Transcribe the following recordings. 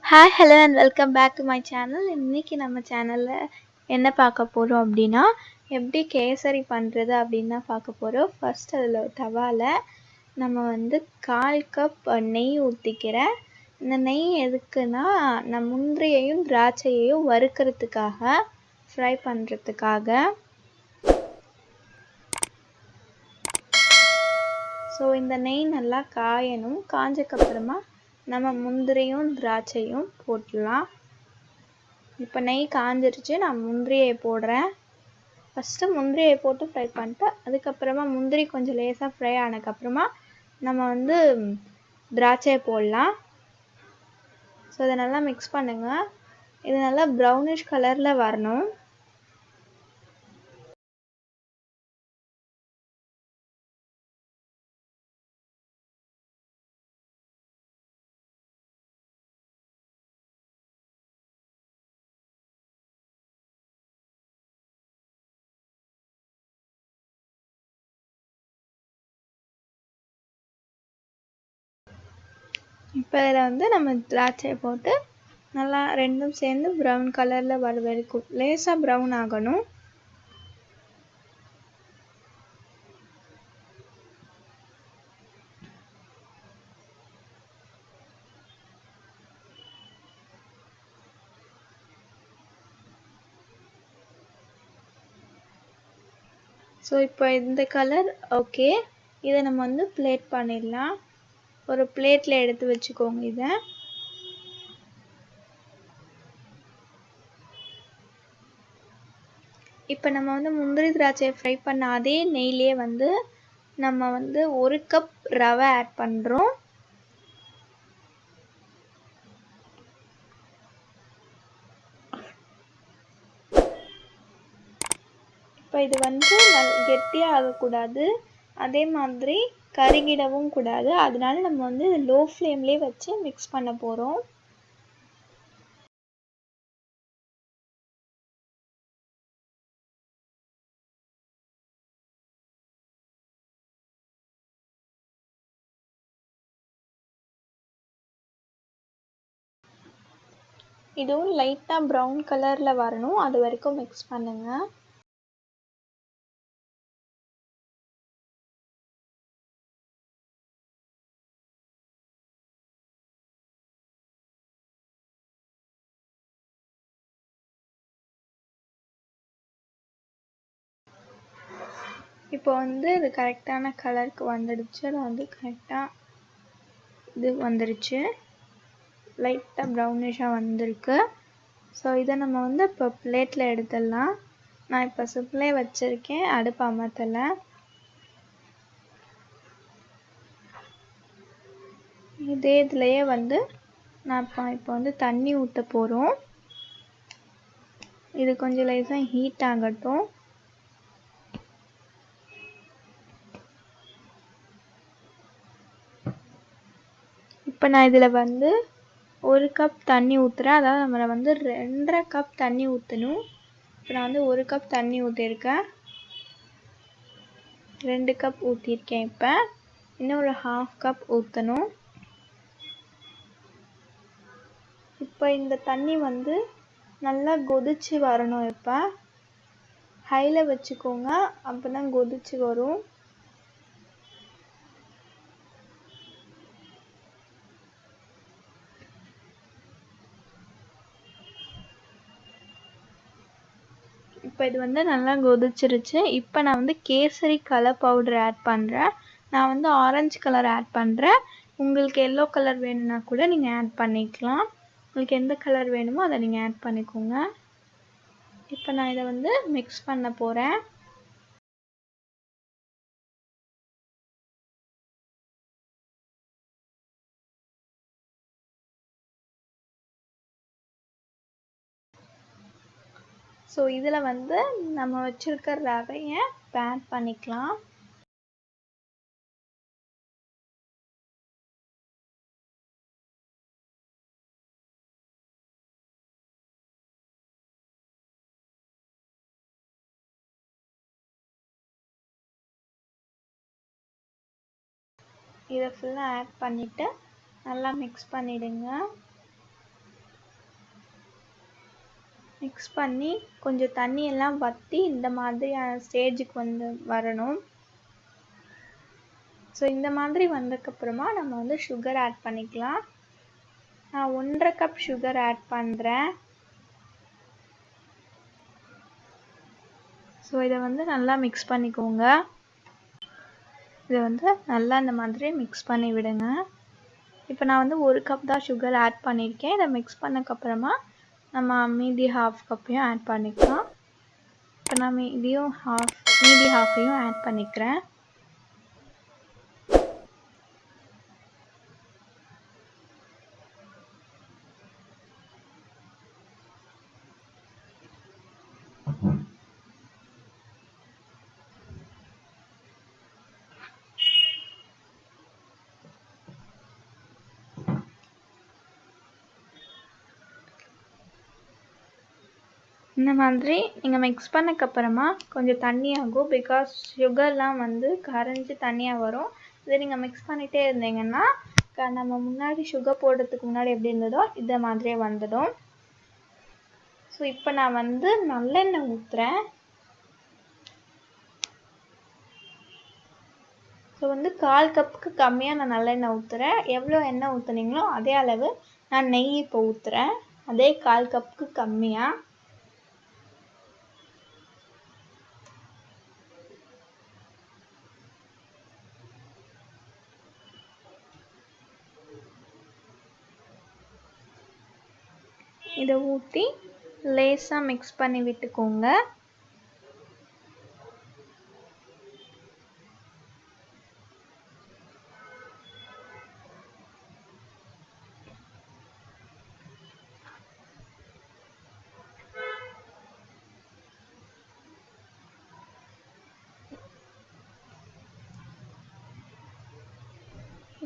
Hi, hello and welcome back to my channel. இன்னைக்கு நம்ம சேனல்ல என்ன பார்க்க போறோம் அப்படின்னா எப்படி கேசரி பண்றது அப்படின்னு தான் பார்க்க போறோம். ஃபர்ஸ்ட் அதுல தவால நம்ம 1/4 கப் நெய் ஊத்திக்கிறேன். இந்த நெய் எதுக்குன்னா நான் முந்திரியையும் திராட்சையையும் வறுக்கிறதுக்காக ஃப்ரை பண்றதுக்காக. ஸோ இந்த நெய் நல்லா காயணும். காஞ்சதுக்கு அப்புறமா நம்ம முந்திரியும் திராட்சையும் போட்டுடலாம். இப்போ நெய் காஞ்சிருச்சு. நான் முந்திரியை போடுறேன். ஃபஸ்ட்டு முந்திரியை போட்டு ஃப்ரை பண்ணிட்டு அதுக்கப்புறமா முந்திரி கொஞ்சம் லேசாக ஃப்ரை ஆனதுக்கப்புறமா நம்ம திராட்சையை போடலாம். ஸோ இதை நல்லா மிக்ஸ் பண்ணுங்கள். இது நல்லா ப்ரௌனிஷ் கலரில் வரணும். இப்போ இதில் நம்ம திராட்சையை போட்டு நல்லா ரெண்டும் சேர்ந்து ப்ரௌன் கலரில் வர வரைக்கும் லேசாக ப்ரௌன் ஆகணும். ஸோ இப்போ இந்த கலர் ஓகே. இதை நம்ம பிளேட் பண்ணிடலாம். ஒரு பிளேட்டில் எடுத்து வச்சுக்கோங்க. இதை இப்போ நம்ம முந்திரி திராட்சையை ஃப்ரை பண்ண அதே நெய்லேயே நம்ம 1 கப் ரவை ஆட் பண்ணுறோம். இப்போ இது கெட்டியாக ஆகக்கூடாது, அதே மாதிரி கருகிடவும் கூடாது. அதனால நம்ம லோ ஃப்ளேம்லேயே வச்சு மிக்ஸ் பண்ண போகிறோம். இதுவும் லைட்டாக ப்ரௌன் கலரில் வரணும். அது வரைக்கும் மிக்ஸ் பண்ணுங்கள். இப்போ இது கரெக்டான கலருக்கு வந்துடுச்சு. அது கரெக்டாக இது வந்துடுச்சு. லைட்டாக ப்ரௌனிஷாக வந்திருக்கு. ஸோ இதை நம்ம இப்போ பிளேட்டில் எடுத்துடலாம். நான் இப்போ சிப்லே வச்சுருக்கேன், அடுப்பு அமர்த்தலை. இதே இதுலேயே நான் இப்போ தண்ணி ஊற்ற போகிறோம். இது கொஞ்சம் லேசாக ஹீட் ஆகட்டும். இப்போ நான் இதில் 1 கப் தண்ணி ஊற்றுறேன். அதாவது நம்ம 2.5 கப் தண்ணி ஊற்றணும். இப்போ நான் 1 கப் தண்ணி ஊற்றிருக்கேன். 2 கப் ஊற்றிருக்கேன். இப்போ இன்னும் ஒரு 1/2 கப் ஊற்றணும். இப்போ இந்த தண்ணி நல்லா கொதிச்சு வரணும். இப்போ ஹையில் வச்சுக்கோங்க, அப்போ தான் கொதிச்சு வரும். இப்போ இது நல்லா கொதிச்சிருச்சு. இப்போ நான் கேசரி கலர் பவுடர் ஆட் பண்ணுறேன். நான் ஆரஞ்சு கலர் ஆட் பண்ணுறேன். உங்களுக்கு எல்லோ கலர் வேணும்னா கூட நீங்கள் ஆட் பண்ணிக்கலாம். உங்களுக்கு எந்த கலர் வேணுமோ அதை நீங்கள் ஆட் பண்ணிக்கோங்க. இப்போ நான் இதை மிக்ஸ் பண்ண போகிறேன். ஸோ இதில் நம்ம வச்சுருக்க ரவையை ஆட் பண்ணிக்கலாம். இதை ஃபுல்லாக ஆட் பண்ணிவிட்டு நல்லா மிக்ஸ் பண்ணிவிடுங்க. மிக்ஸ் பண்ணி கொஞ்சம் தண்ணி எல்லாம் வற்றி இந்த மாதிரியான ஸ்டேஜுக்கு வரணும். ஸோ இந்த மாதிரி வந்ததுக்கப்புறமா நம்ம வந்து சுகர் ஆட் பண்ணிக்கலாம். நான் 1.5 கப் சுகர் ஆட் பண்ணுறேன். ஸோ இதை வந்து நல்லா மிக்ஸ் பண்ணிக்கோங்க. இதை வந்து நல்லா இந்த மாதிரி மிக்ஸ் பண்ணி விடுங்க. இப்போ நான் வந்து 1 கப் தான் சுகர் ஆட் பண்ணியிருக்கேன். இதை மிக்ஸ் பண்ணக்கப்புறமா நம்ம மீதி 1/2 கப்பையும் ஆட் பண்ணிக்கலாம். இப்போ நான் மீதி ஹாஃபையும் ஆட் பண்ணிக்கிறேன். இந்த மாதிரி நீங்கள் மிக்ஸ் பண்ணக்கப்புறமா கொஞ்சம் தண்ணியாகும். பிகாஸ் சுகர்லாம் வந்து கரைஞ்சி தண்ணியாக வரும். இதை நீங்கள் மிக்ஸ் பண்ணிகிட்டே இருந்தீங்கன்னா நம்ம முன்னாடி சுகர் போடுறதுக்கு முன்னாடி எப்படி இருந்ததோ இதை மாதிரியே வந்துடும். ஸோ இப்போ நான் வந்து நல்லெண்ணெய் ஊற்றுறேன். ஸோ வந்து 1/4 கப்புக்கு கம்மியாக நான் நல்லெண்ணெய் ஊற்றுறேன். எவ்வளோ எண்ணெய் ஊற்றுனீங்களோ அதே அளவு நான் நெய் இப்போ ஊற்றுறேன். அதே 1/4 கப்புக்கு கம்மியாக. இதை ஊற்றி லேசாக மிக்ஸ் பண்ணி விட்டுக்கோங்க.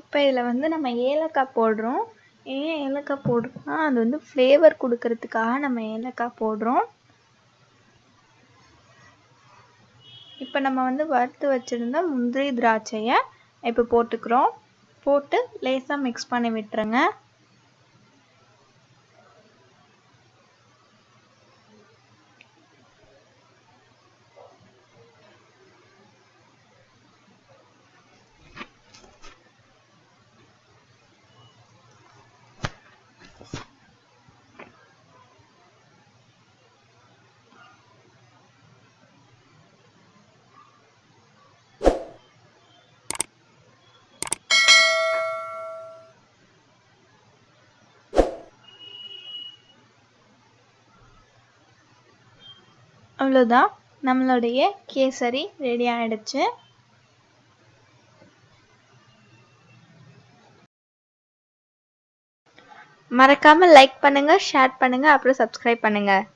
இப்போ இதில் வந்து நம்ம ஏலக்காய் போடுறோம். ஏன் ஏலக்காய் போடுறோம்னா அது வந்து ஃப்ளேவர் கொடுக்கறதுக்காக நம்ம ஏலக்காய் போடுறோம். இப்போ நம்ம வந்து வறுத்து வச்சுருந்த முந்திரி திராட்சையை இப்போ போட்டுக்கிறோம். போட்டு லேசாக மிக்ஸ் பண்ணி விட்டுருங்க. அவ்வளோதான், நம்மளுடைய கேசரி ரெடி ஆகிடுச்சு. மறக்காமல் லைக் பண்ணுங்கள், ஷேர் பண்ணுங்கள், அப்புறம் சப்ஸ்கிரைப் பண்ணுங்கள்.